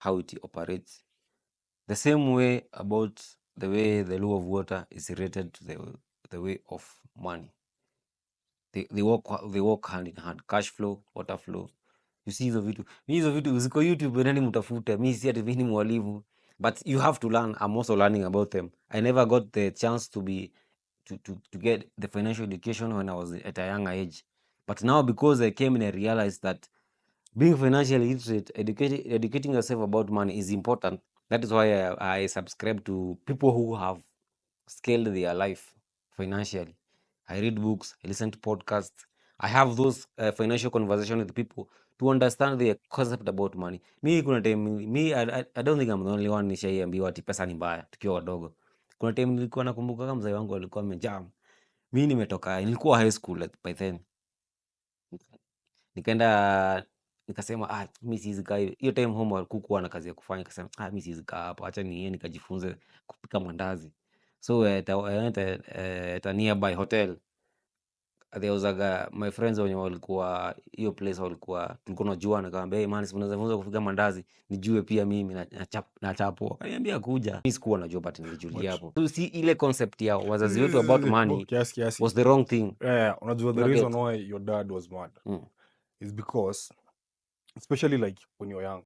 how it operates. The same way about the way the law of water is related to the way of money. They work hand in hand. Cash flow, water flow. You see hizo vitu ziko YouTube, nani mtafute. Mimi si ati mimi ni mwalimu, but you have to learn. I'm also learning about them. I never got the chance to get the financial education when I was at a younger age. But now, because I came and I realized that being financially literate, educating yourself about money is important. That is why I subscribe to people who have scaled their life financially. I read books, I listen to podcasts, I have those financial conversations with people to understand the concept about money. Mi kuna time I don't think I'm the only one nishaiambiwa ati pesa ni mbaya tukiwa wadogo. Kuna time nilikuwa nakumbuka kama mzee wangu alikuwa amejam. Mi nilikuwa high school by then. Nikaenda nikasema mi siwezi kaa hiyo time, home hakukuwa na kazi ya kufanya. Nikasema mi siwezi kaa hapa, acha niende nikajifunze kupika mandazi. So I went at a nearby hotel. There was my friends wenye walikuwa hiyo place, tulikuwa tunajuana. Nikamwambia, hey man, si unaweza funza kupika mandazi nijue pia mimi na chapo. Akaniambia kuja. Mimi sikuwa najua, but nilijulia hapo. So see, ile concept ya wazazi wetu about money kiasi. was the wrong thing. Unajua the reason why your dad was mad is because, especially like when you're young,